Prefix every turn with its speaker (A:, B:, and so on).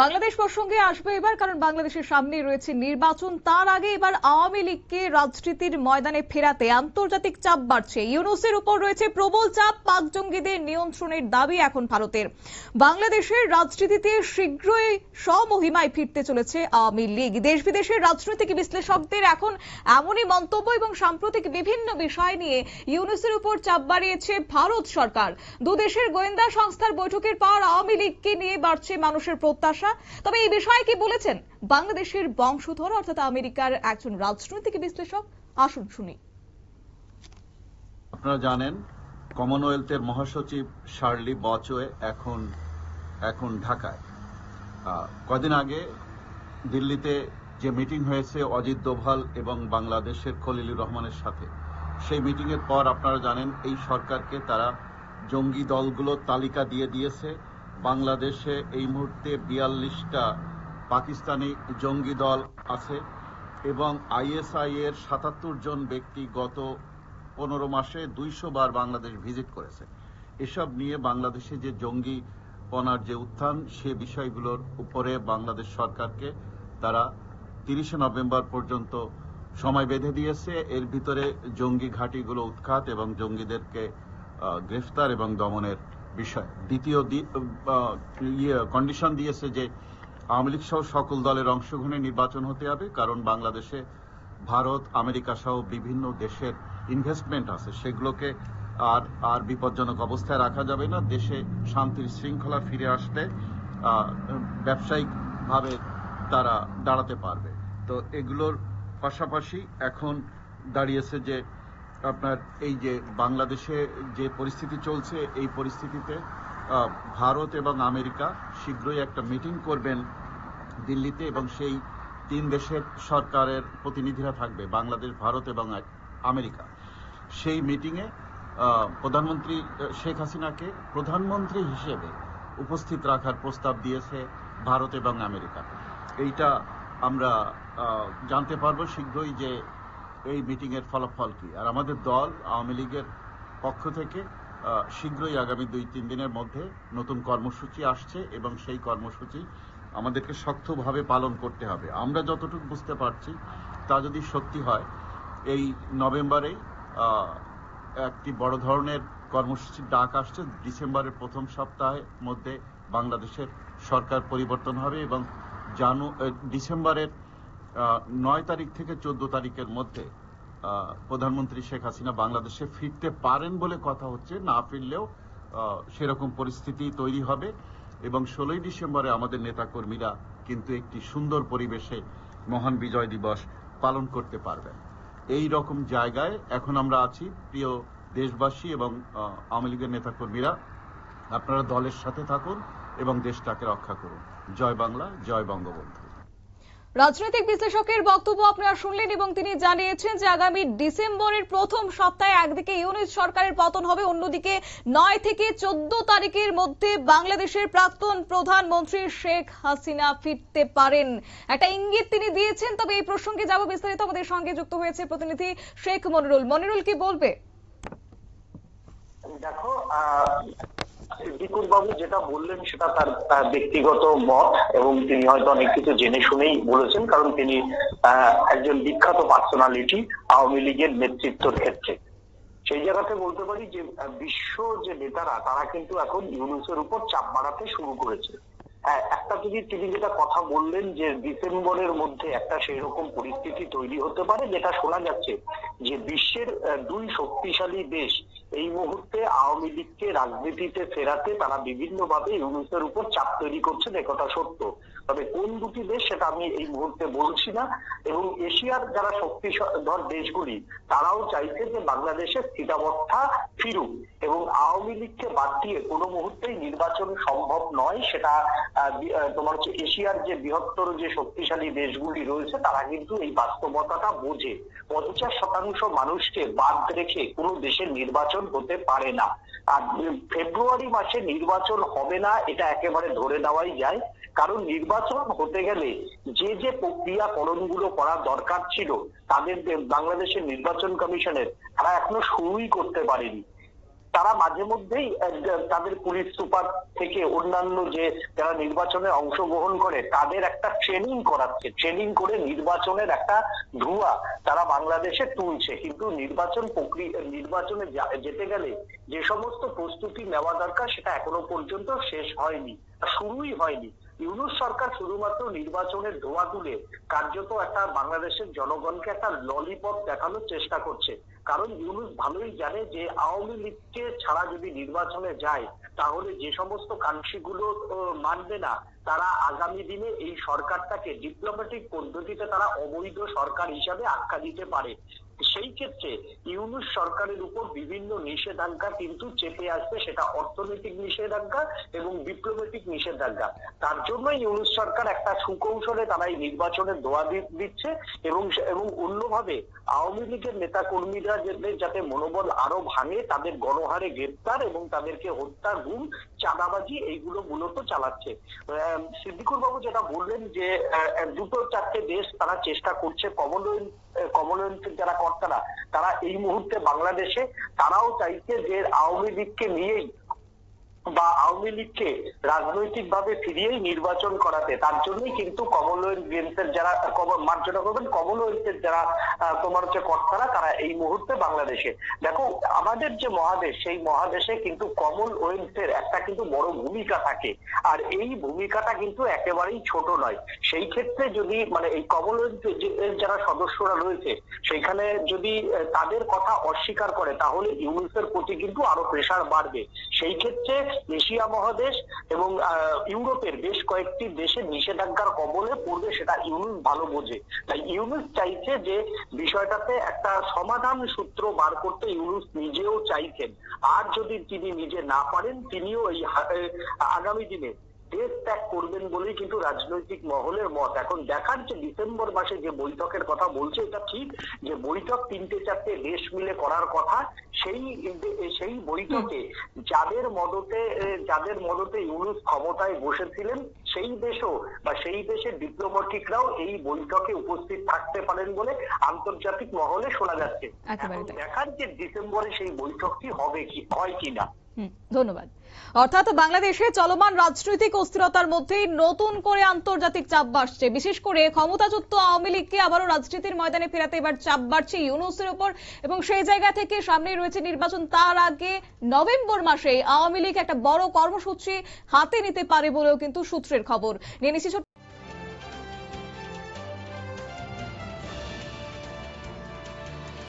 A: বাংলাদেশ প্রসঙ্গে আসবে এবার, কারণ বাংলাদেশের সামনে রয়েছে নির্বাচন। তার আগে এবার আওয়ামী লীগকে রাজনীতির ময়দানে ফেরাতে আন্তর্জাতিক চাপ বাড়ছে। ইউনূসের উপর রয়েছে প্রবল চাপ। পাক জঙ্গিদের নিয়ন্ত্রণের দাবি এখন ভারতের। বাংলাদেশের রাজনীতিতে শীঘ্রই স্বমহিমায় ফিরতে চলেছে আওয়ামী লীগ। দেশ বিদেশের রাজনৈতিক বিশ্লেষকদের এখন এমনই মন্তব্য, এবং সাম্প্রতিক বিভিন্ন বিষয় নিয়ে ইউনূসের উপর চাপ বাড়িয়েছে ভারত সরকার। দুদেশের গোয়েন্দা সংস্থার বৈঠকের পর আওয়ামী লীগকে নিয়ে বাড়ছে মানুষের প্রত্যাশা। তবে এই বিষয়ে কি বলেছেন বাংলাদেশের বংশধর অর্থাৎ আমেরিকার একজন রাজনৈতিক বিশ্লেষক? আসুন শুনি।
B: আপনারা জানেন, কমনওয়েলথের মহাসচিব শার্লি বচওয়ে এখন ঢাকায়। কদিন আগে দিল্লিতে যে মিটিং হয়েছে অজিত দোভাল এবং বাংলাদেশের খলিলুর রহমানের সাথে, সেই মিটিং এর পর আপনারা জানেন এই সরকারকে তারা জঙ্গি দলগুলোর তালিকা দিয়ে দিয়েছে। বাংলাদেশে এই মুহূর্তে ৪২টা পাকিস্তানি জঙ্গি দল আছে এবং আইএসআই এর ৭৭ জন ব্যক্তি গত ১৫ মাসে ২০০ বার বাংলাদেশ ভিজিট করেছে। এসব নিয়ে বাংলাদেশে যে জঙ্গিপনার যে উত্থান, সে বিষয়গুলোর উপরে বাংলাদেশ সরকারকে তারা ৩০শে নভেম্বর পর্যন্ত সময় বেঁধে দিয়েছে। এর ভিতরে জঙ্গি ঘাঁটিগুলো উৎখাত এবং জঙ্গিদেরকে গ্রেফতার এবং দমনের বিষয়। দ্বিতীয় কন্ডিশন দিয়েছে যে আওয়ামী লীগ সহ সকল দলের অংশগ্রহণে নির্বাচন হতে হবে, কারণ বাংলাদেশে ভারত, আমেরিকা সহ বিভিন্ন দেশের ইনভেস্টমেন্ট আছে, সেগুলোকে আর বিপজ্জনক অবস্থায় রাখা যাবে না। দেশে শান্তির শৃঙ্খলা ফিরে আসলে ব্যবসায়িক ভাবে তারা দাঁড়াতে পারবে। তো এগুলোর পাশাপাশি এখন দাঁড়িয়েছে যে আপনার এই যে বাংলাদেশে যে পরিস্থিতি চলছে, এই পরিস্থিতিতে ভারত এবং আমেরিকা শীঘ্রই একটা মিটিং করবেন দিল্লিতে, এবং সেই ৩ দেশের সরকারের প্রতিনিধিরা থাকবে, বাংলাদেশ, ভারত এবং আমেরিকা। সেই মিটিংয়ে প্রধানমন্ত্রী শেখ হাসিনাকে প্রধানমন্ত্রী হিসেবে উপস্থিত রাখার প্রস্তাব দিয়েছে ভারত এবং আমেরিকা। এইটা আমরা জানতে পারবো শীঘ্রই যে এই মিটিং এর ফলাফল কি। আর আমাদের দল আওয়ামী লীগের পক্ষ থেকে শীঘ্রই আগামী ২-৩ দিনের মধ্যে নতুন কর্মসূচি আসছে, এবং সেই কর্মসূচি আমাদেরকে শক্তভাবে পালন করতে হবে। আমরা যতটুকু বুঝতে পারছি, তা যদি সত্যি হয়, এই নভেম্বরেই একটি বড় ধরনের কর্মসূচির ডাক আসছে। ডিসেম্বরের প্রথম সপ্তাহের মধ্যে বাংলাদেশের সরকার পরিবর্তন হবে এবং ডিসেম্বরের ৯ তারিখ থেকে ১৪ তারিখের মধ্যে প্রধানমন্ত্রী শেখ হাসিনা বাংলাদেশে ফিরতে পারেন বলে কথা হচ্ছে। না ফিরলেও সেরকম পরিস্থিতি তৈরি হবে, এবং ১৬ই ডিসেম্বরে আমাদের নেতাকর্মীরা কিন্তু একটি সুন্দর পরিবেশে মহান বিজয় দিবস পালন করতে পারবেন। এই রকম জায়গায় এখন আমরা আছি। প্রিয় দেশবাসী এবং আওয়ামী লীগের নেতাকর্মীরা, আপনারা দলের সাথে থাকুন এবং দেশটাকে রক্ষা করুন। জয় বাংলা, জয় বঙ্গবন্ধু।
A: রাজনৈতিক বিশ্লেষকের বক্তব্য আপনারা শুনলেন, এবং তিনি জানিয়েছেন যে আগামী ডিসেম্বরের প্রথম সপ্তাহে একদিকে ইউনূস সরকারের পতন হবে, অন্যদিকে ৯ থেকে ১৪ তারিখের মধ্যে বাংলাদেশের প্রাক্তন প্রধানমন্ত্রী শেখ হাসিনা ফিরতে পারেন, একটা ইঙ্গিত তিনি দিয়েছেন। তবে এই প্রসঙ্গে যাব বিস্তারিত। আমাদের সঙ্গে যুক্ত হয়েছে প্রতিনিধি শেখ মনিরুল। মনিরুল, কি বলবে?
C: দেখো, সিদ্দিকুর বাবু যেটা বললেন সেটা তার ব্যক্তিগত মত, এবং তিনি হয়তো অনেক কিছু জেনে শুনেই বলেছেন, কারণ তিনি একজন বিখ্যাত পার্সোনালিটি আওয়ামী লীগের নেতৃত্বের ক্ষেত্রে। সেই জায়গাতে বলতে পারি যে বিশ্ব যে নেতারা, তারা কিন্তু এখন ইউনূসের উপর চাপ বাড়াতে শুরু করেছে। একটা যদি তিনি যেটা কথা বললেন যে ডিসেম্বরের মধ্যে একটা সেই রকম পরিস্থিতি তৈরি হতে পারে, যেটা শোনা যাচ্ছে যে বিশ্বের ২ শক্তিশালী দেশ এই মুহূর্তে আওয়ামী লীগকে রাজনীতিতে ফেরাতে তারা বিভিন্ন ভাবে ইউনূসের উপর চাপ তৈরি করছেন, একথা সত্য। তবে কোন দুটি দেশ সেটা আমি এই মুহূর্তে বলছি না। এবং এশিয়ার যারা শক্তিধর দেশগুলি, তারাও চাইছে যে বাংলাদেশের স্থিতাবস্থা ফিরুক, এবং আওয়ামী লীগকে বাদ দিয়ে কোনো মুহূর্তেই নির্বাচন সম্ভব নয়। সেটা তোমার হচ্ছে এশিয়ার যে বৃহত্তর যে শক্তিশালী দেশগুলি রয়েছে, তারা কিন্তু এই বাস্তবতাটা বোঝে। ৫০% মানুষকে বাদ রেখে কোনো দেশের নির্বাচন হতে পারে না। আর ফেব্রুয়ারি মাসে নির্বাচন হবে না, এটা একেবারে ধরে দেওয়াই যায়। কারণ নির্বাচন হতে গেলে যে যে প্রক্রিয়াকরণগুলো করা দরকার ছিল, তাদের বাংলাদেশের নির্বাচন কমিশনের, তারা এখনো শুরুই করতে পারেনি। তারা মাঝে মধ্যেই তাদের পুলিশ সুপার থেকে অন্যান্য যে যারা নির্বাচনে অংশগ্রহণ করে তাদের একটা ট্রেনিং করাচ্ছে, ট্রেনিং করে নির্বাচনের একটা ধোঁয়া তারা বাংলাদেশে তুলছে। কিন্তু নির্বাচনে যেতে গেলে যে সমস্ত প্রস্তুতি নেওয়া দরকার সেটা এখনো পর্যন্ত শেষ হয়নি, শুরুই হয়নি। ইউনূস সরকার শুধুমাত্র নির্বাচনের ধোঁয়া তুলে কার্যত একটা বাংলাদেশের জনগণকে একটা ললিপপ দেখানোর চেষ্টা করছে। কারণ ইউনূস ভালোই জানে যে আওয়ামী লীগকে ছাড়া যদি নির্বাচনে যায় তাহলে যে সমস্ত কান্ট্রিগুলো মানবে না তারা আগামী দিনে এই সরকারটাকে ডিপ্লোম্যাটিক পদ্ধতিতে তারা অবৈধ সরকার হিসাবে আখ্যা দিতে পারে। সেই ক্ষেত্রে ইউনূস সরকারের উপর বিভিন্ন নিষেধাজ্ঞা কিন্তু চেপে আসবে, সেটা অর্থনৈতিক নিষেধাজ্ঞা এবং ডিপ্লোম্যাটিক নিষেধাজ্ঞা। তার জন্য ইউনূস সরকার একটা সুকৌশলে তারা এই নির্বাচনের দোয়া দিচ্ছে এবং অন্যভাবে আওয়ামী লীগের নেতা কর্মীরা যাতে মনোবল আরো ভাঙে, তাদের গণহারে গ্রেপ্তার এবং তাদেরকে হত্যা, গুম, চাঁদাবাজি এইগুলো মূলত চালাচ্ছে। সিদ্দিকুর বাবু যেটা বললেন যে দুটো চারটে দেশ তারা চেষ্টা করছে, কমনওয়েলথের যারা কর্তারা তারা এই মুহূর্তে বাংলাদেশে তারাও চাইছে যে আওয়ামী লীগকে নিয়েই বা আওয়ামী লীগকে রাজনৈতিক ভাবে ফিরিয়েই নির্বাচন করাতে। তার জন্যই কিন্তু কমনওয়েলথ গেমসের যারা মার্জনা করবেন, কমনওয়েলথের যারা তোমার হচ্ছে কর্তারা তারা এই মুহূর্তে বাংলাদেশে। দেখো আমাদের যে মহাদেশ সেই মহাদেশে কিন্তু কমনওয়েলথের একটা কিন্তু বড় ভূমিকা থাকে, আর এই ভূমিকাটা কিন্তু একেবারেই ছোট নয়। সেই ক্ষেত্রে যদি মানে এই কমনওয়েলথ যারা সদস্যরা রয়েছে সেখানে যদি তাদের কথা অস্বীকার করে তাহলে ইউনূসের প্রতি কিন্তু আরো প্রেসার বাড়বে। সেই ক্ষেত্রে এশিয়া মহাদেশ এবং ইউরোপের বেশ কয়েকটি দেশে নিষেধাজ্ঞার কবলে পড়বে, সেটা ইউনূস ভালো বোঝে। তাই ইউনূস চাইছে যে বিষয়টাতে একটা সমাধান সূত্র বার করতে ইউনূস নিজেও চাইছেন। আর যদি তিনি নিজে না পারেন তিনিও এই আগামী দিনে দেশ ত্যাগ করবেন বলেই কিন্তু রাজনৈতিক মহলের মত। এখন দেখার যে ডিসেম্বর মাসে যে বৈঠকের কথা বলছে এটা ঠিক যে বৈঠক 3-4টে দেশ মিলে করার কথা, সেই বৈঠকে যাদের মদতে ইউনূস ক্ষমতায় বসেছিলেন সেই দেশও বা সেই দেশের ডিপ্লোম্যাটিকরাও এই বৈঠকে উপস্থিত থাকতে পারেন বলে আন্তর্জাতিক মহলে শোনা যাচ্ছে। দেখার যে ডিসেম্বরে সেই বৈঠকটি হবে কি হয় কিনা।
A: ধন্যবাদ। অর্থাৎ বাংলাদেশে চলমান রাজনৈতিক অস্থিরতার মধ্যেই নতুন করে আন্তর্জাতিক চাপ বাড়ছে, বিশেষ করে ক্ষমতাচ্যুত আওয়ামী লীগকে আবারও রাজনীতির ময়দানে ফেরাতে এবার চাপ বাড়ছে ইউনূসের উপর, এবং সেই জায়গা থেকে সামনে রয়েছে নির্বাচন। তার আগে নভেম্বর মাসে আওয়ামী লীগ একটা বড় কর্মসূচি হাতে নিতে পারে বলেও কিন্তু সূত্রের খবর। নিয়ে নিচ্ছি